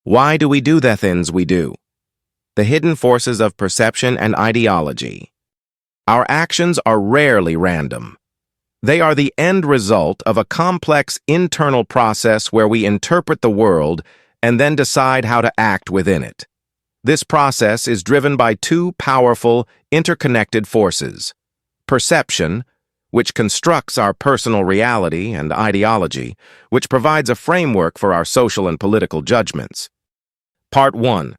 Why do we do the things we do? The hidden forces of perception and ideology. Our actions are rarely random. They are the end result of a complex internal process where we interpret the world and then decide how to act within it. This process is driven by two powerful, interconnected forces: perception, which constructs our personal reality, and ideology, which provides a framework for our social and political judgments. Part 1.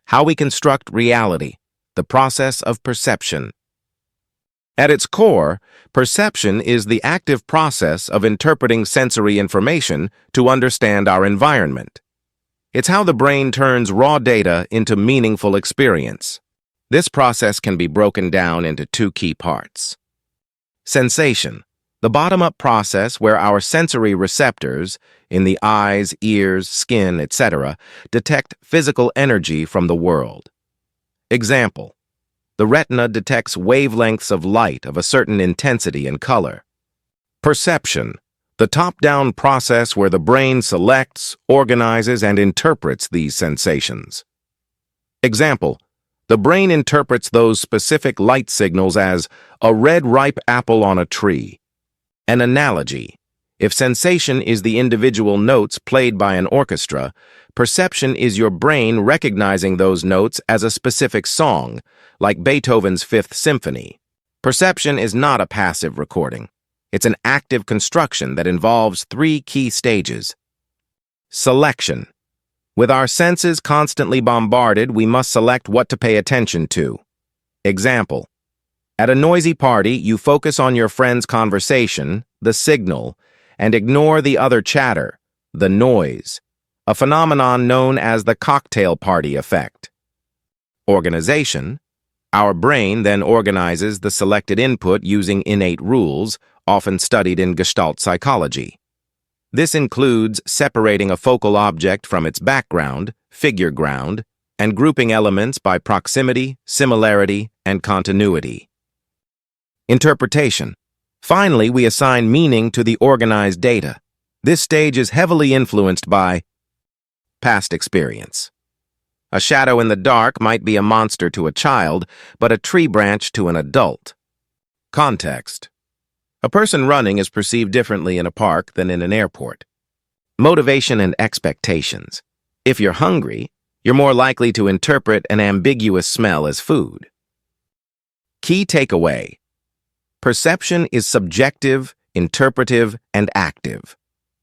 How we construct reality, the process of perception. At its core, perception is the active process of interpreting sensory information to understand our environment. It's how the brain turns raw data into meaningful experience. This process can be broken down into two key parts. Sensation, the bottom-up process where our sensory receptors, in the eyes, ears, skin, etc., detect physical energy from the world. Example: the retina detects wavelengths of light of a certain intensity and color. Perception, the top-down process where the brain selects, organizes, and interprets these sensations. Example: the brain interprets those specific light signals as a red ripe apple on a tree. An analogy: if sensation is the individual notes played by an orchestra, perception is your brain recognizing those notes as a specific song, like Beethoven's Fifth Symphony. Perception is not a passive recording. It's an active construction that involves three key stages. Selection. With our senses constantly bombarded, we must select what to pay attention to. Example: at a noisy party, you focus on your friend's conversation, the signal, and ignore the other chatter, the noise, a phenomenon known as the cocktail party effect. Organization. Our brain then organizes the selected input using innate rules, often studied in Gestalt psychology. This includes separating a focal object from its background, figure ground, and grouping elements by proximity, similarity, and continuity. Interpretation. Finally, we assign meaning to the organized data. This stage is heavily influenced by past experience. A shadow in the dark might be a monster to a child, but a tree branch to an adult. Context. A person running is perceived differently in a park than in an airport. Motivation and expectations. If you're hungry, you're more likely to interpret an ambiguous smell as food. Key takeaway. Perception is subjective, interpretive, and active.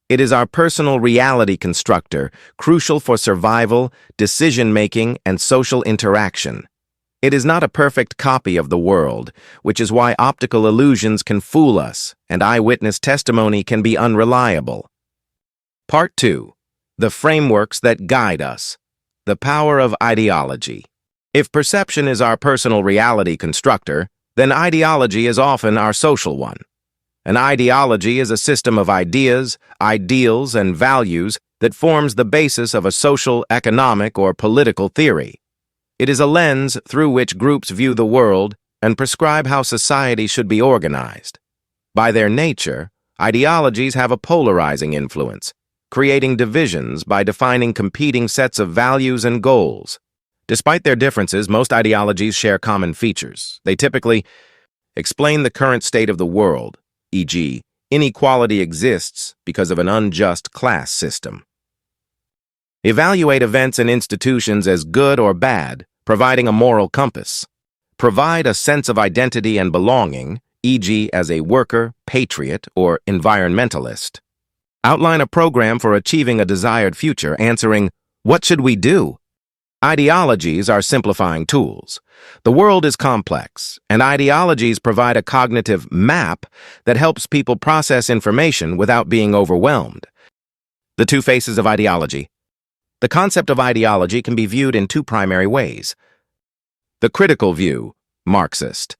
It is our personal reality constructor, crucial for survival, decision-making, and social interaction. It is not a perfect copy of the world, which is why optical illusions can fool us and eyewitness testimony can be unreliable. Part 2. The frameworks that guide us. The power of ideology. If perception is our personal reality constructor, then ideology is often our social one. An ideology is a system of ideas, ideals, and values that forms the basis of a social, economic, or political theory. It is a lens through which groups view the world and prescribe how society should be organized. By their nature, ideologies have a polarizing influence, creating divisions by defining competing sets of values and goals. Despite their differences, most ideologies share common features. They typically explain the current state of the world, e.g., inequality exists because of an unjust class system. Evaluate events and institutions as good or bad, providing a moral compass. Provide a sense of identity and belonging, e.g., as a worker, patriot, or environmentalist. Outline a program for achieving a desired future, answering, "What should we do?" Ideologies are simplifying tools. The world is complex, and ideologies provide a cognitive map that helps people process information without being overwhelmed. The two faces of ideology. The concept of ideology can be viewed in two primary ways. The critical view, Marxist.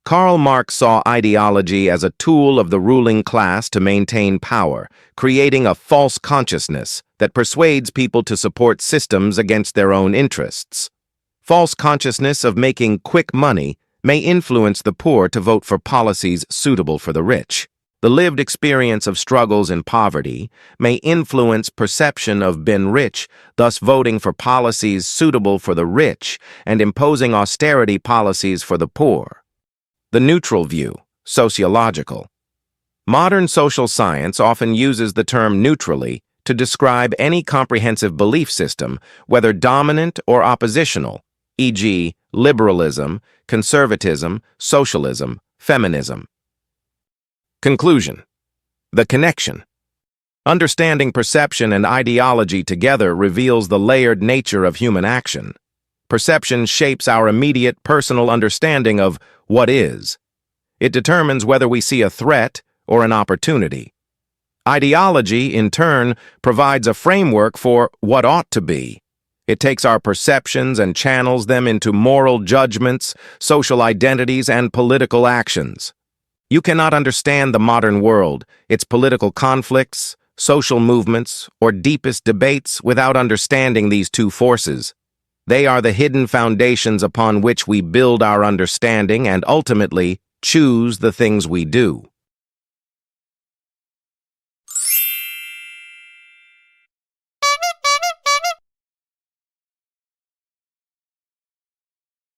Karl Marx saw ideology as a tool of the ruling class to maintain power, creating a false consciousness that persuades people to support systems against their own interests. False consciousness of making quick money may influence the poor to vote for policies suitable for the rich. The lived experience of struggles in poverty may influence perception of being rich, thus voting for policies suitable for the rich and imposing austerity policies for the poor. The neutral view, sociological. Modern social science often uses the term neutrally to describe any comprehensive belief system, whether dominant or oppositional, e.g., liberalism, conservatism, socialism, feminism. Conclusion. The connection. Understanding perception and ideology together reveals the layered nature of human action. Perception shapes our immediate personal understanding of what is. It determines whether we see a threat or an opportunity. Ideology, in turn, provides a framework for what ought to be. It takes our perceptions and channels them into moral judgments, social identities, and political actions. You cannot understand the modern world, its political conflicts, social movements, or deepest debates without understanding these two forces. They are the hidden foundations upon which we build our understanding and ultimately choose the things we do.